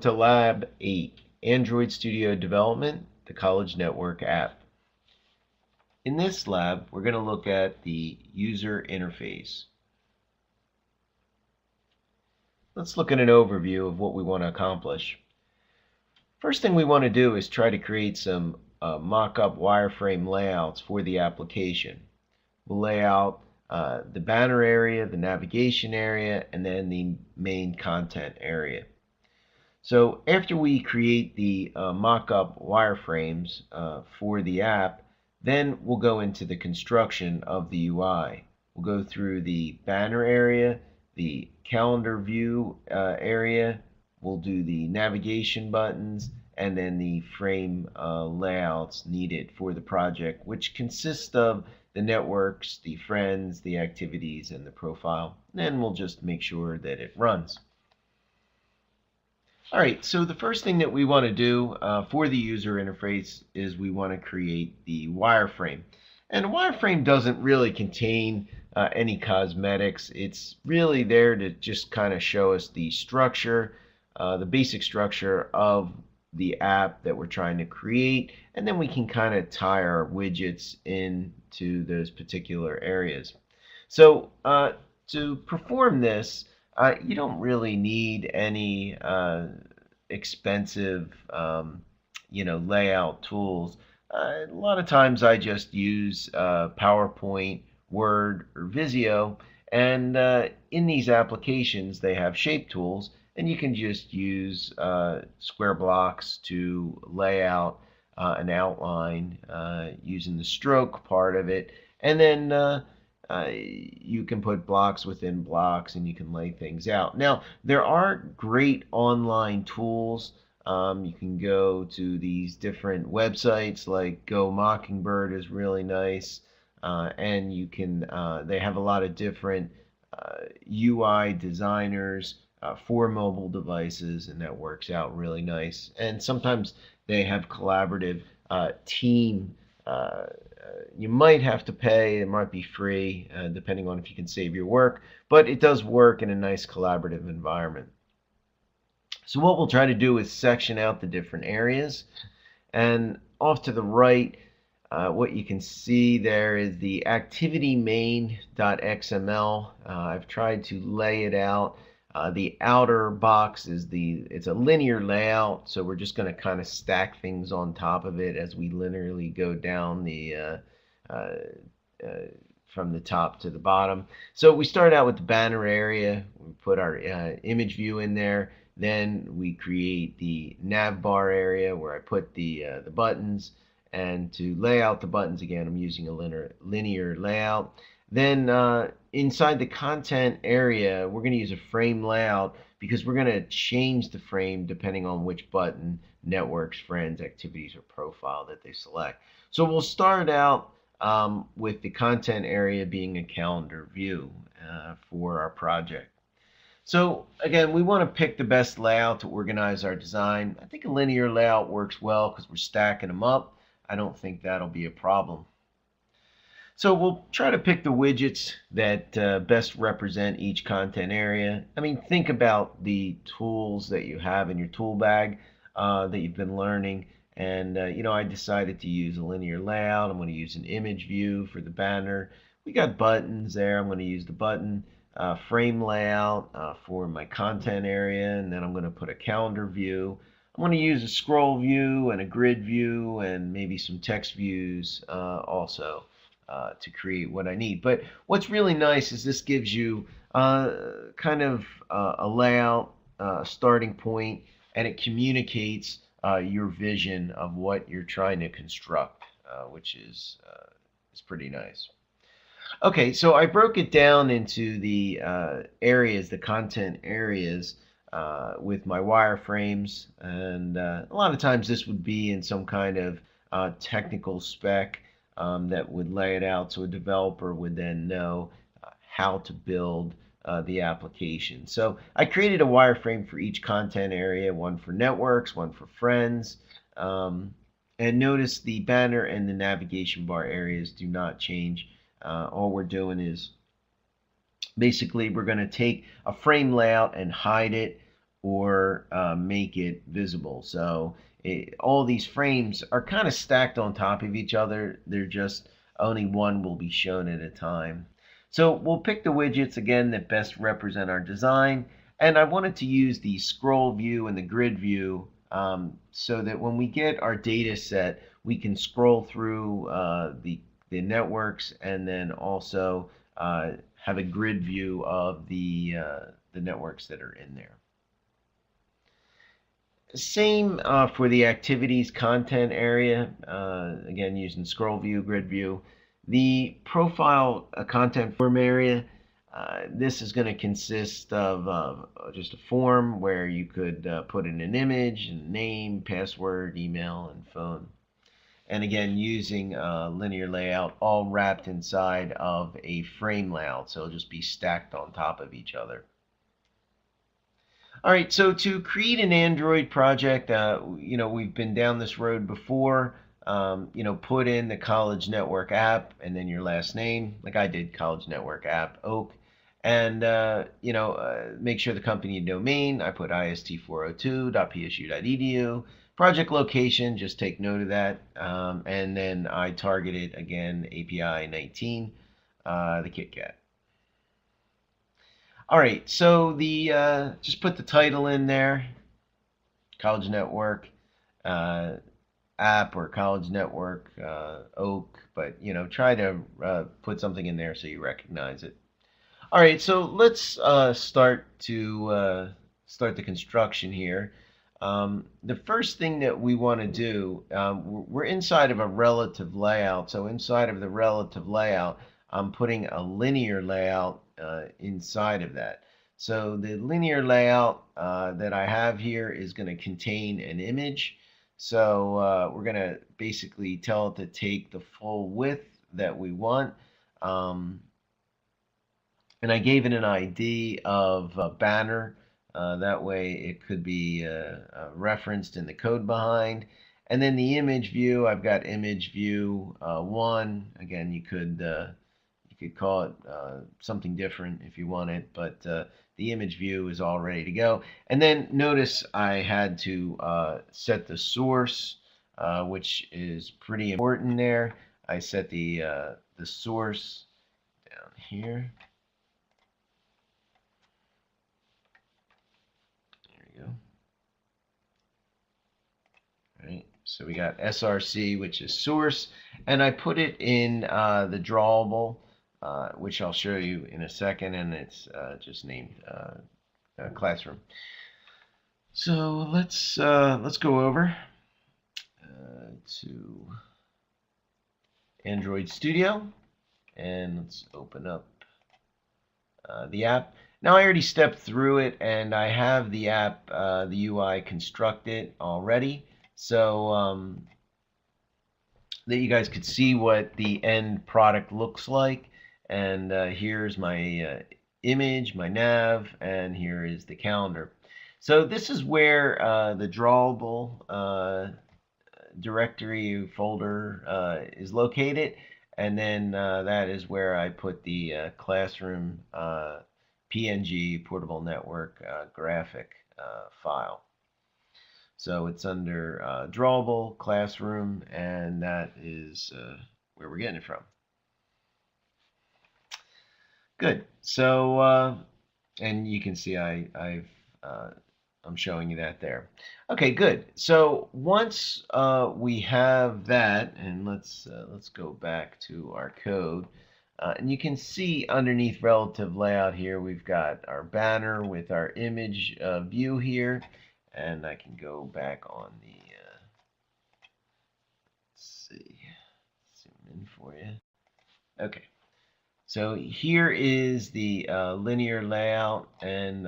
To Lab 8, Android Studio Development, the College Network app. In this lab, we're going to look at the user interface. Let's look at an overview of what we want to accomplish. First thing we want to do is try to create some mock-up wireframe layouts for the application. We'll lay out the banner area, the navigation area, and then the main content area. So after we create the mock-up wireframes for the app, then we'll go into the construction of the UI. We'll go through the banner area, the calendar view area, we'll do the navigation buttons, and then the frame layouts needed for the project, which consist of the networks, the friends, the activities, and the profile. Then we'll just make sure that it runs. Alright, so the first thing that we want to do for the user interface is we want to create the wireframe. And a wireframe doesn't really contain any cosmetics. It's really there to just kind of show us the structure, the basic structure of the app that we're trying to create, and then we can kind of tie our widgets into those particular areas. So to perform this, you don't really need any expensive layout tools. A lot of times I just use PowerPoint, Word, or Visio, and in these applications they have shape tools, and you can just use square blocks to lay out an outline using the stroke part of it, and then you can put blocks within blocks and you can lay things out. Now, there are great online tools. You can go to these different websites like Go Mockingbird is really nice, and you can they have a lot of different UI designers for mobile devices, and that works out really nice. And sometimes they have collaborative team. You might have to pay, it might be free, depending on if you can save your work, but it does work in a nice collaborative environment. So what we'll try to do is section out the different areas, and off to the right, what you can see there is the activity main.xml. I've tried to lay it out. The outer box is it's a linear layout, so we're just going to kind of stack things on top of it as we linearly go down the from the top to the bottom. So we start out with the banner area. We put our image view in there. Then we create the nav bar area where I put the buttons. And to lay out the buttons, again, I'm using a linear layout. Then inside the content area, we're going to use a frame layout because we're going to change the frame depending on which button, networks, friends, activities, or profile that they select. So we'll start out with the content area being a calendar view for our project. So again, we want to pick the best layout to organize our design. I think a linear layout works well because we're stacking them up. I don't think that'll be a problem. So we'll try to pick the widgets that best represent each content area. I mean, think about the tools that you have in your tool bag that you've been learning. And, I decided to use a linear layout. I'm going to use an image view for the banner. We got buttons there. I'm going to use the button frame layout for my content area. And then I'm going to put a calendar view. I'm going to use a scroll view and a grid view and maybe some text views also to create what I need. But what's really nice is this gives you kind of a layout, starting point, and it communicates your vision of what you're trying to construct, which is pretty nice. Okay, so I broke it down into the areas, the content areas, with my wireframes, and a lot of times this would be in some kind of technical spec that would lay it out so a developer would then know how to build the application. So I created a wireframe for each content area, one for networks, one for friends, and notice the banner and the navigation bar areas do not change. All we're doing is basically we're going to take a frame layout and hide it or make it visible. So all these frames are kind of stacked on top of each other. They're just only one will be shown at a time. So we'll pick the widgets again that best represent our design. And I wanted to use the scroll view and the grid view so that when we get our data set, we can scroll through the networks and then also have a grid view of the networks that are in there. Same for the activities content area, again using scroll view, grid view. The profile content form area, this is going to consist of just a form where you could put in an image, and name, password, email, and phone. And again, using linear layout all wrapped inside of a frame layout, so it'll just be stacked on top of each other. All right, so to create an Android project, we've been down this road before. Put in the College Network app and then your last name, like I did, College Network app, Oak, and make sure the company domain. I put ist402.psu.edu. Project location, just take note of that, and then I targeted again API 19, the KitKat. All right, so the just put the title in there, College Network app or College Network Oak, but try to put something in there so you recognize it. All right, so let's start the construction here. The first thing that we want to do, we're inside of a relative layout. So inside of the relative layout, I'm putting a linear layout inside of that. So the linear layout that I have here is going to contain an image. So we're going to basically tell it to take the full width that we want. And I gave it an ID of a banner. That way it could be referenced in the code behind. And then the image view, I've got image view 1. Again, you could call it something different if you want it, but the image view is all ready to go. And then notice I had to set the source, which is pretty important there. I set the source down here. Right, so we got src, which is source, and I put it in the drawable, which I'll show you in a second, and it's just named classroom. So let's go over to Android Studio, and let's open up the app. Now I already stepped through it, and I have the app, the UI constructed already. So that you guys could see what the end product looks like. And here's my image, my nav, and here is the calendar. So this is where the drawable directory folder is located. And then that is where I put the classroom PNG portable network graphic file. So it's under drawable, classroom, and that is where we're getting it from. Good. So, and you can see I'm showing you that there. Okay, good. So once we have that, and let's go back to our code. And you can see underneath relative layout here, we've got our banner with our image view here. And I can go back on the, let's see, zoom in for you. Okay, so here is the linear layout, and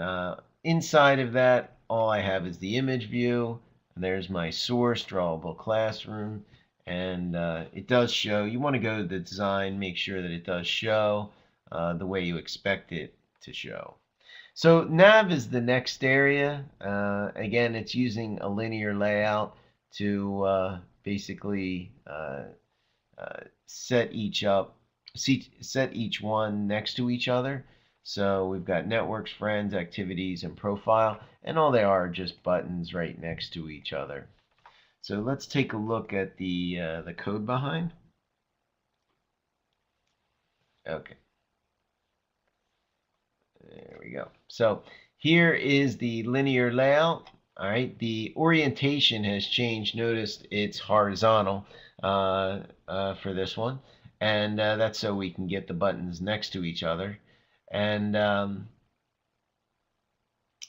inside of that, all I have is the image view, and there's my source, drawable classroom, and it does show. You want to go to the design, make sure that it does show the way you expect it to show. So nav is the next area. Again, it's using a linear layout to basically set each one next to each other. So we've got networks, friends, activities, and profile, and all they are just buttons right next to each other. So let's take a look at the code behind. Okay, there we go. So here is the linear layout. All right, the orientation has changed. Notice it's horizontal for this one, and that's so we can get the buttons next to each other. And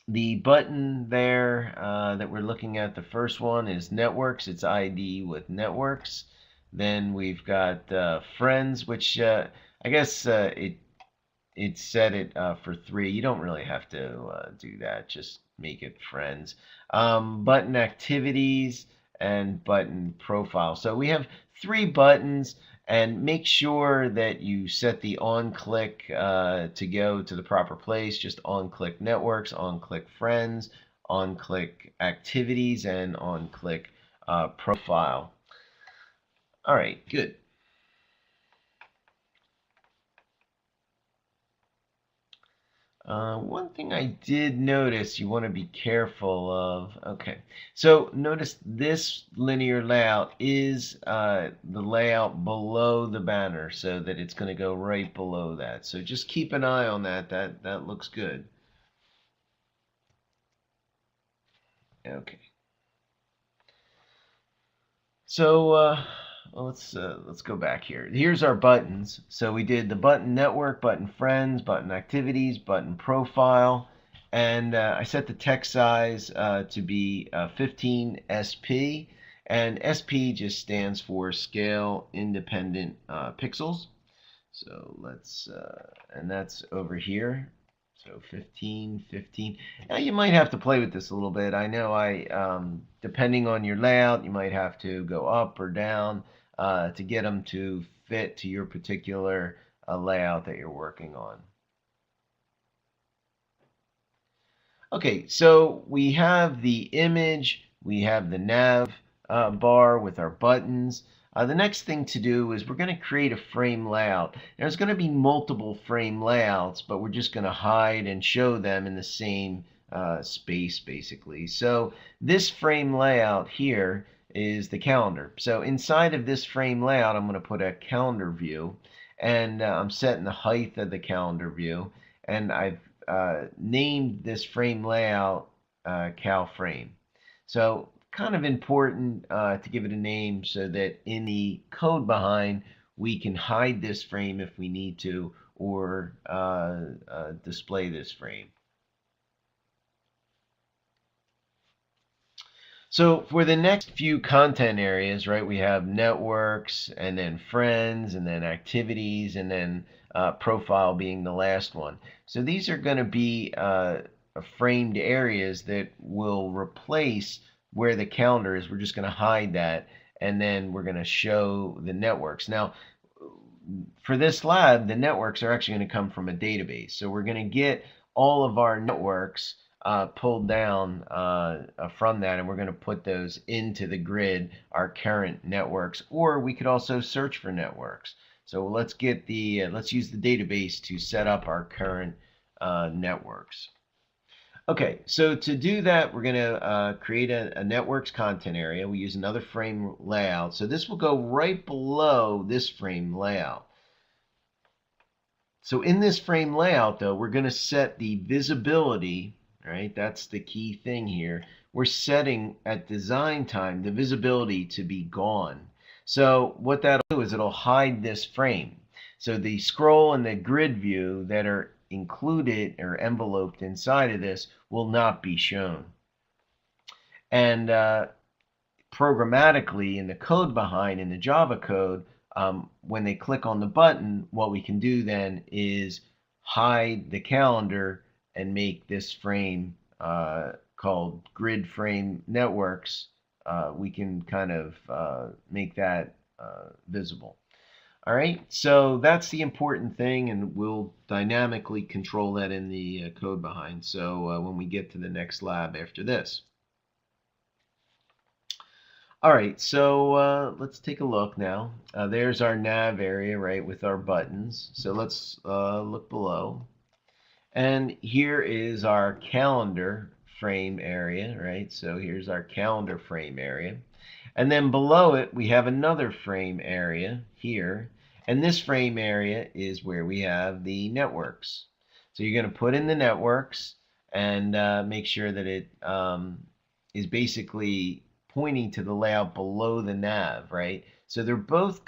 the button there that we're looking at, the first one is networks. It's ID with networks. Then we've got friends, which I guess it set it for 3. You don't really have to do that. Just make it friends. Button activities and button profile. So we have 3 buttons, and make sure that you set the on click to go to the proper place. Just on click networks, on click friends, on click activities, and on click profile. All right, good. One thing I did notice you want to be careful of. Okay, so notice this linear layout is the layout below the banner, so that it's going to go right below that. So just keep an eye on that. That looks good. Okay. So let's go back here. Here's our buttons. So we did the button network, button friends, button activities, button profile, and I set the text size to be 15 SP, and SP just stands for scale independent pixels. So let's and that's over here. So 15, 15. Now you might have to play with this a little bit. I know depending on your layout, you might have to go up or down to get them to fit to your particular layout that you're working on. Okay, so we have the image, we have the nav bar with our buttons. The next thing to do is we're going to create a frame layout. There's going to be multiple frame layouts, but we're just going to hide and show them in the same space, basically. So this frame layout here is the calendar. So inside of this frame layout, I'm going to put a calendar view, and I'm setting the height of the calendar view, and I've named this frame layout cal frame. So kind of important to give it a name so that in the code behind we can hide this frame if we need to, or display this frame. So for the next few content areas, right, we have networks, and then friends, and then activities, and then profile being the last one. So these are going to be framed areas that will replace where the calendar is. We're just going to hide that, and then we're going to show the networks. Now, for this lab, the networks are actually going to come from a database. So we're going to get all of our networks pulled down from that, and we're going to put those into the grid, our current networks, or we could also search for networks. So let's get let's use the database to set up our current networks. Okay, so to do that, we're going to create a networks content area. We use another frame layout. So this will go right below this frame layout. So in this frame layout, though, we're going to set the visibility, right? That's the key thing here. We're setting at design time the visibility to be gone. So what that'll do is it'll hide this frame. So the scroll and the grid view that are included or enveloped inside of this will not be shown. And programmatically in the code behind, in the Java code, when they click on the button, what we can do then is hide the calendar and make this frame called grid frame networks. We can kind of make that visible. All right, so that's the important thing, and we'll dynamically control that in the code behind. So when we get to the next lab after this. All right, so let's take a look now. There's our nav area, right, with our buttons. So let's look below. And here is our calendar frame area, right? So here's our calendar frame area. And then below it, we have another frame area here. And this frame area is where we have the networks. So you're going to put in the networks and make sure that it is basically pointing to the layout below the nav, right? So they're both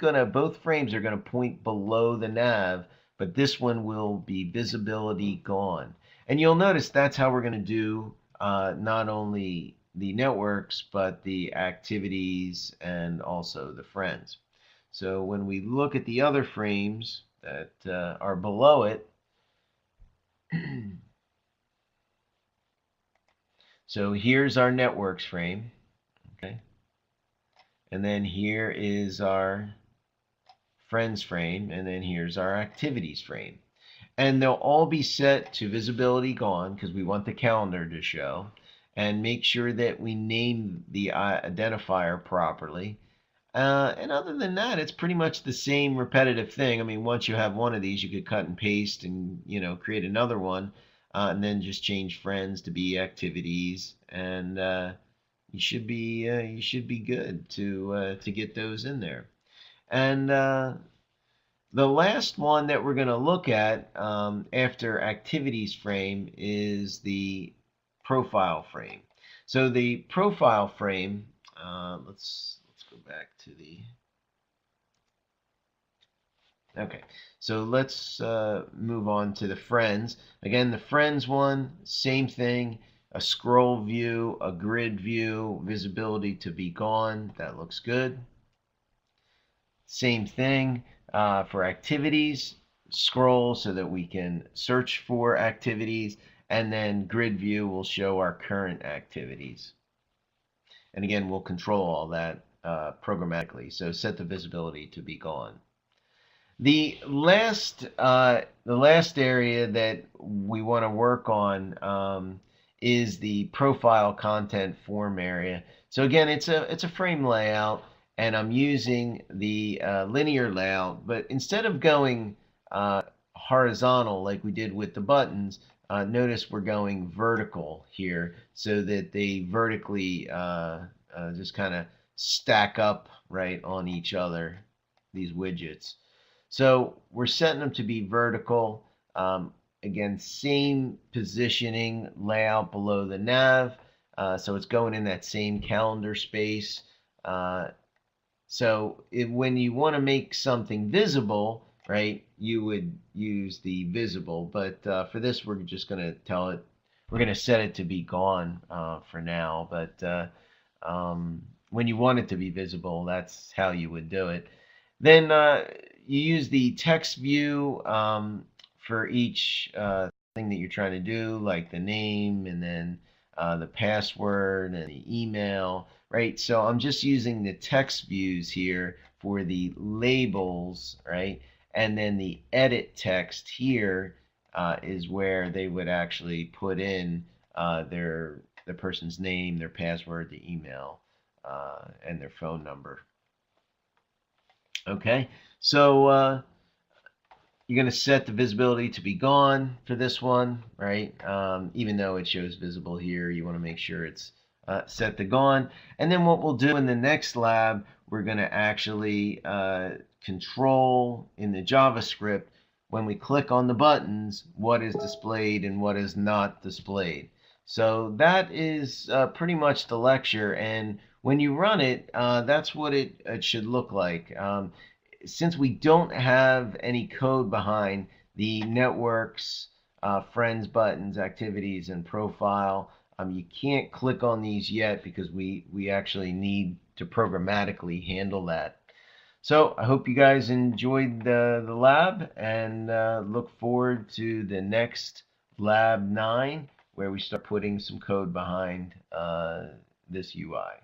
frames are gonna point below the nav, but this one will be visibility gone. And you'll notice that's how we're gonna do not only the networks, but the activities and also the friends. So when we look at the other frames that are below it, so here's our networks frame, okay? And then here is our friends frame, and then here's our activities frame. And they'll all be set to visibility gone because we want the calendar to show. And make sure that we name the identifier properly. And other than that, it's pretty much the same repetitive thing. I mean, once you have one of these, you could cut and paste and create another one, and then just change friends to be activities, and you should be good to get those in there. And the last one that we're going to look at after activities frame is the profile frame. So the profile frame, let's go back to the. Okay, so let's move on to the friends. Again, the friends one, same thing. A scroll view, a grid view, visibility to be gone. That looks good. Same thing for activities, scroll so that we can search for activities, and then grid view will show our current activities. And again, we'll control all that programmatically. So set the visibility to be gone. The last area that we want to work on is the profile content form area. So again, it's a frame layout, and I'm using the linear layout. But instead of going horizontal like we did with the buttons, notice we're going vertical here, so that they vertically just kind of stack up right on each other. These widgets. So we're setting them to be vertical. Again, same positioning layout below the nav. So it's going in that same calendar space. When you want to make something visible, right, you would use the visible. But for this, we're just going to we're going to set it to be gone for now. But when you want it to be visible, that's how you would do it. Then you use the text view for each thing that you're trying to do, like the name and then the password and the email, right? So I'm just using the text views here for the labels, right? And then the edit text here is where they would actually put in the person's name, their password, the email, and their phone number. Okay, so you're going to set the visibility to be gone for this one, right? Even though it shows visible here, you want to make sure it's set to gone. And then what we'll do in the next lab, we're going to actually control in the JavaScript when we click on the buttons what is displayed and what is not displayed. So that is pretty much the lecture, and when you run it, that's what it should look like. Since we don't have any code behind the networks, friends buttons, activities, and profile, you can't click on these yet because we actually need to programmatically handle that. So I hope you guys enjoyed the lab, and look forward to the next lab 9, where we start putting some code behind this UI.